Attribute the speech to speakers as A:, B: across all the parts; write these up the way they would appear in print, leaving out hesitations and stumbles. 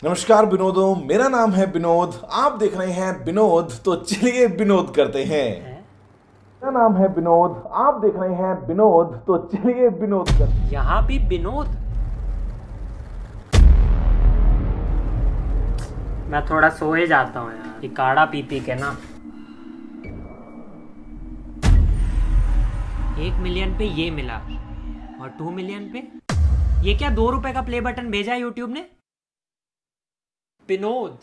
A: नमस्कार विनोदों, मेरा नाम है विनोद। आप देख रहे हैं विनोद, तो चलिए विनोद करते हैं। मेरा नाम है विनोद, आप देख रहे हैं विनोद, तो चलिए विनोद करते हैं।
B: यहाँ भी विनोद। मैं थोड़ा सोए जाता हूँ यार, ये काढ़ा पी पी के ना। 1 मिलियन पे ये मिला और 2 मिलियन पे ये क्या 2 रुपए का प्ले बटन भेजा है यूट्यूब ने। विनोद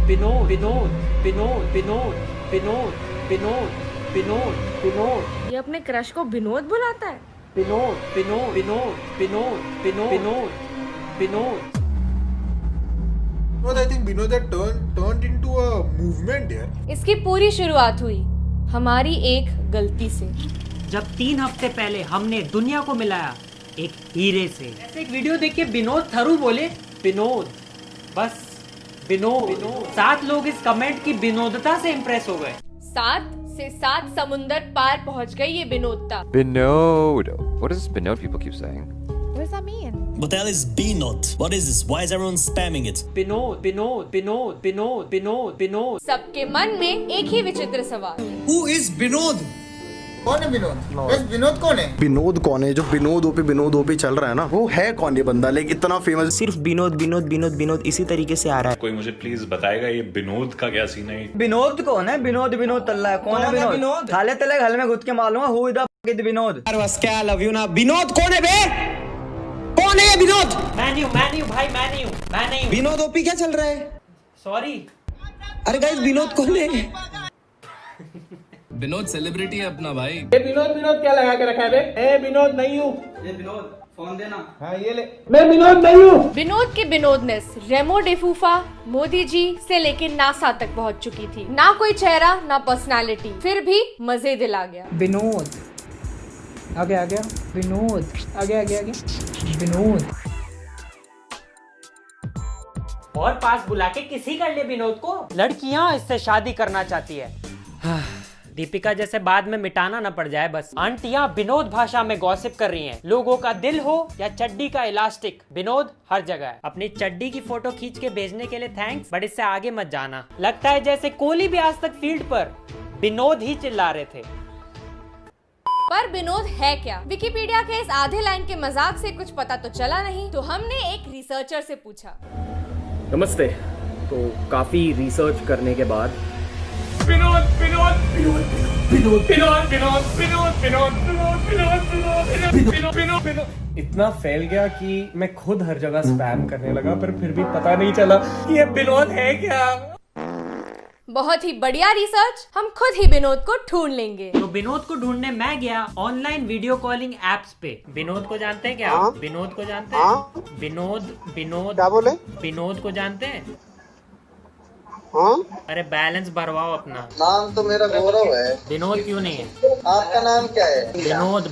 B: विनोद विनोद विनोद विनोद विनोद विनोद विनोद विनोद।
C: ये अपने क्रश को विनोद बुलाता है।
B: Vinod Vinod Vinod Vinod Vinod Vinod Vinod.
D: I think Vinod had turned into a movement here.
C: इसकी पूरी शुरुआत हुई हमारी एक गलती से।
B: जब 3 हफ्ते पहले हमने दुनिया को मिलाया एक हीरे से। ऐसे एक वीडियो देख के विनोद थरू बोले विनोद, बस विनोद। 7 लोग इस कमेंट की विनोदता से इम्प्रेस हो गए।
C: 7 से 7 समुंदर पार पहुंच गई ये विनोदता।
E: Binod. What does Binod people keep saying?
C: What does that mean?
F: What the hell is B-Not? What is this? Why is everyone spamming it?
B: Vinod Vinod Vinod Vinod Vinod Vinod.
C: सबके मन में एक ही विचित्र सवाल।
F: Who is Binod?
G: कौन है विनोद? बस विनोद कौन है?
H: विनोद कौन है? जो विनोद ओपी चल रहा है ना, वो है कौन ये बंदा? लेकिन इतना फेमस
I: सिर्फ विनोद विनोद विनोद विनोद इसी तरीके से आ रहा है।
J: कोई मुझे प्लीज बताएगा ये विनोद का क्या सीन है?
I: विनोद कौन है? विनोद विनोद तल्ला है। कौन है विनोद? खाले तले घर में घुस के मालूम है हु इज द विनोद।
F: बस क्या लव यू ना। विनोद कौन है बे? कौन है ये विनोद?
B: मैं नहीं हूँ।
F: विनोद ओपी क्या चल रहा है?
B: सॉरी।
F: अरे गाइस विनोद कौन है?
K: विनोद सेलिब्रिटी है अपना भाई।
G: ये विनोद क्या लगा के रखा है बे? ए विनोद नहीं हूँ।
K: ये विनोद फोन देना।
G: हाँ ये ले। मैं विनोद नहीं हूँ।
C: विनोद की विनोदनेस रेमो डिफूफा, मोदी जी से लेकर नासा तक पहुंच चुकी थी। ना कोई चेहरा ना पर्सनालिटी, फिर भी मजे दिला गया।
I: विनोद आ गया विनोद आ गया विनोद।
B: और पास बुला के किसी कर ले विनोद को। लड़कियां इससे शादी करना चाहती है। दीपिका जैसे बाद में मिटाना ना पड़ जाए बस। आंटियां विनोद भाषा में गॉसिप कर रही हैं। लोगों का दिल हो या चड्डी का इलास्टिक, विनोद हर जगह है। अपनी चड्डी की फोटो खींच के भेजने के लिए थैंक्स, बट इससे आगे मत जाना। लगता है जैसे कोहली भी आज तक फील्ड पर विनोद ही चिल्ला रहे थे।
C: पर विनोद है क्या? विकिपीडिया के इस आधे लाइन के मजाक से कुछ पता तो चला नहीं, तो हमने एक रिसर्चर से पूछा।
L: नमस्ते। तो काफी रिसर्च करने के बाद इतना फैल गया कि मैं खुद हर जगह स्पैम करने लगा, पर फिर भी पता नहीं चला कि ये विनोद है क्या।
C: बहुत ही बढ़िया रिसर्च, हम खुद ही विनोद को ढूंढ लेंगे।
B: तो विनोद को ढूंढने मैं गया ऑनलाइन वीडियो कॉलिंग एप्स पे। विनोद को जानते हैं क्या? विनोद को जानते हैं? विनोद क्या बोले? विनोद को जानते हैं? अरे बैलेंस भरवाओ अपना।
G: नाम तो मेरा गौरव है।
B: विनोद क्यों नहीं है?
G: आपका नाम क्या है?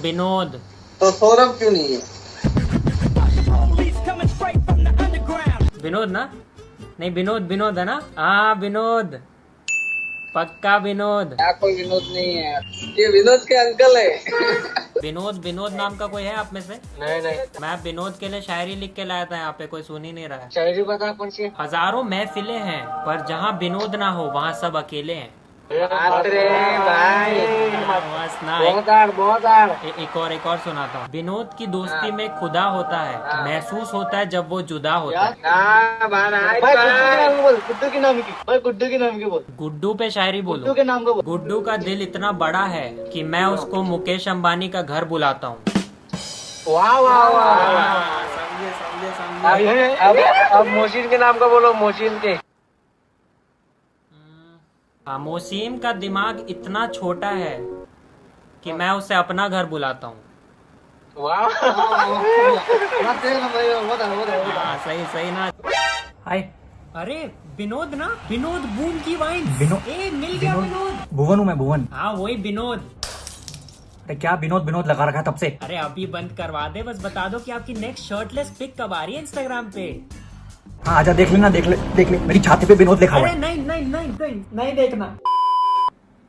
B: विनोद। तो
G: सौरभ क्यों नहीं है?
B: विनोद ना? नहीं विनोद है ना? हाँ विनोद, पक्का विनोद।
G: क्या कोई विनोद नहीं है? ये विनोद के अंकल है।
B: विनोद नाम का कोई है आप में से?
G: नहीं।
B: मैं विनोद के लिए शायरी लिख के लाया था, यहाँ पे कोई सुन ही नहीं रहा है।
G: शायरी बता कौन सी?
B: हजारों महफिलें हैं पर जहाँ विनोद ना हो वहाँ सब अकेले हैं।
G: अरे भाई बहुत
B: एक और सुनाता हूँ। विनोद की दोस्ती में खुदा होता है, महसूस होता है जब वो जुदा होता है।
G: गुड्डू के नाम की बोल।
B: गुड्डू पे शायरी बोलो।
G: गुड्डू के नाम को बोल।
B: गुड्डू का दिल इतना बड़ा है कि मैं उसको मुकेश अंबानी का घर बुलाता हूँ।
G: वाह समझे। अब मोहसिन के नाम का बोलो। मोहसिन के।
B: हाँ, मोसीम का दिमाग इतना छोटा है कि मैं उसे अपना घर बुलाता हूँ। सही ना? हाय। अरे विनोद ना? विनोद बूम की वाइन। मिल गया विनोद।
I: भुवन हूँ मैं, भुवन।
B: हाँ वही विनोद।
I: अरे क्या विनोद लगा रखा तब से?
B: अरे अभी बंद करवा दे, बस बता दो कि आपकी नेक्स्ट शर्टलेस पिक कब आ रही है इंस्टाग्राम पे।
I: हाँ आजा, देख ले मेरी छाती पे विनोद लिखा हुआ है।
B: नहीं देखना।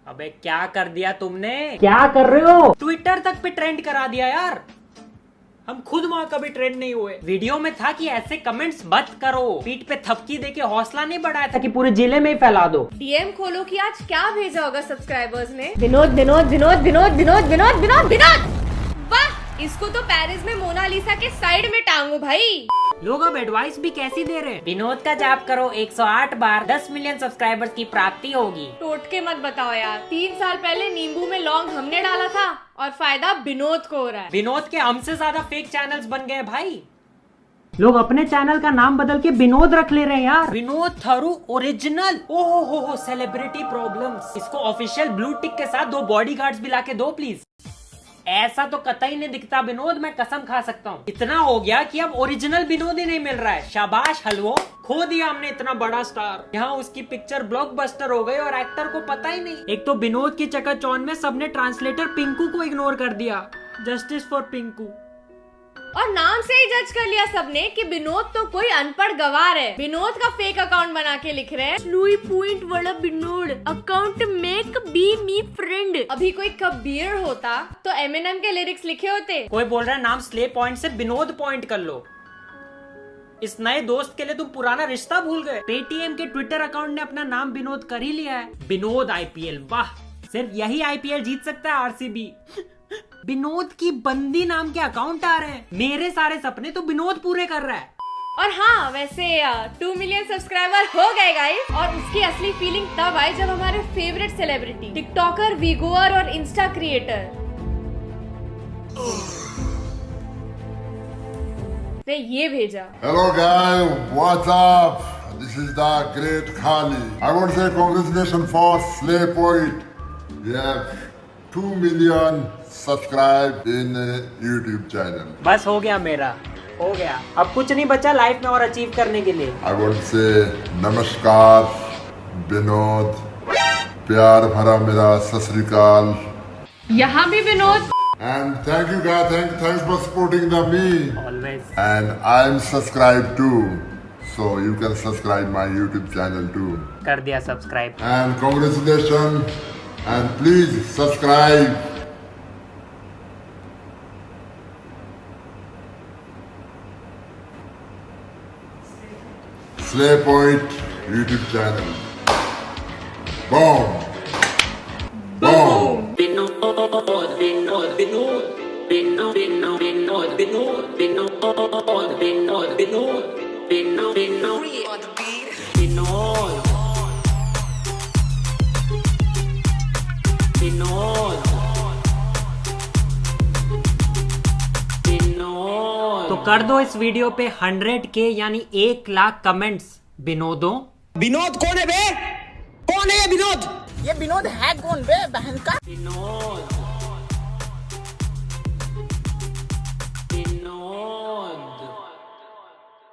B: अबे क्या कर दिया तुमने? क्या कर रहे हो? ट्विटर तक पे ट्रेंड करा दिया यार। हम खुद वहाँ कभी ट्रेंड नहीं हुए। वीडियो में था कि ऐसे कमेंट्स मत करो, पीठ पे थपकी देके हौसला नहीं बढ़ाया था कि पूरे जिले में ही फैला दो।
C: डीएम खोलो कि आज क्या भेजा होगा सब्सक्राइबर्स ने। विनोद विनोद विनोद विनोद विनोद विनोद विनोद विनोद। वाह, इसको तो पेरिस में मोनालिसा के साइड में टांगू भाई।
B: लोग अब एडवाइस भी कैसी दे रहे हैं। विनोद का जाप करो 108 बार, 10 मिलियन सब्सक्राइबर्स की प्राप्ति होगी।
C: टोटके मत बताओ यार, 3 साल पहले नींबू में लौंग हमने डाला था और फायदा विनोद को हो रहा है।
B: विनोद के हमसे ज्यादा फेक चैनल्स बन गए भाई। लोग अपने चैनल का नाम बदल के विनोद रख ले रहे हैं यार। विनोद थारू ओरिजिनल। ओहो हो सेलिब्रिटी प्रॉब्लम्स। इसको ऑफिशियल ब्लू टिक के साथ 2 बॉडीगार्ड्स भी लाके दो प्लीज। ऐसा तो कतई नहीं दिखता विनोद, मैं कसम खा सकता हूँ। इतना हो गया कि अब ओरिजिनल विनोद ही नहीं मिल रहा है। शाबाश हलवो, खो दिया हमने इतना बड़ा स्टार। यहाँ उसकी पिक्चर ब्लॉकबस्टर हो गई और एक्टर को पता ही नहीं। एक तो विनोद की चकाचौंध में सबने ट्रांसलेटर पिंकू को इग्नोर कर दिया। Justice for Pinku.
C: और नाम से ही जज कर लिया सबने कि विनोद तो कोई अनपढ़ गवार है। विनोद का फेक अकाउंट बना के लिख रहे हैं लुई पॉइंट वाला Vinod account make be me friend. अभी कोई कबीर होता तो एमिनेम के लिरिक्स लिखे होते।
B: कोई बोल रहा है नाम स्ले पॉइंट से विनोद पॉइंट कर लो। इस नए दोस्त के लिए तुम पुराना रिश्ता भूल गए। पेटीएम के ट्विटर अकाउंट ने अपना नाम विनोद कर ही लिया है। विनोद आईपीएल, वाह, सिर्फ यही आईपीएल जीत सकता है आरसीबी। विनोद की बंदी नाम के अकाउंट आ रहे हैं। मेरे सारे सपने तो विनोद पूरे कर रहा है।
C: और हाँ, वैसे 2 मिलियन सब्सक्राइबर हो गए गाइस। और उसकी असली फीलिंग तब आई जब हमारे फेवरेट सेलिब्रिटी टिकटॉकर, वीगोअर और इंस्टा क्रिएटर ने ये भेजा।
D: Hello guys, what's up? This is the great Khali. I want to say congratulations for Slay Point. We have 2 million subscribed in YouTube channel.
B: बस हो गया मेरा, हो गया। अब कुछ नहीं बचा लाइफ में और अचीव करने के लिए।
D: I want to say नमस्कार विनोद, प्यार भरा मेरा सत श्री अकाल।
C: यहाँ भी Vinod.
D: And thank you guys, thanks for supporting me.
B: Always.
D: And I'm subscribed too, so you can subscribe my YouTube channel too.
B: कर दिया subscribe.
D: And congratulations, and please subscribe. Slay Point YouTube channel. Boom. Boom.
B: तो कर दो इस video पे 100K यानी 1 lakh comments. विनोदों,
F: Vinod कौन है बे? कौन है ये विनोद?
B: विनोद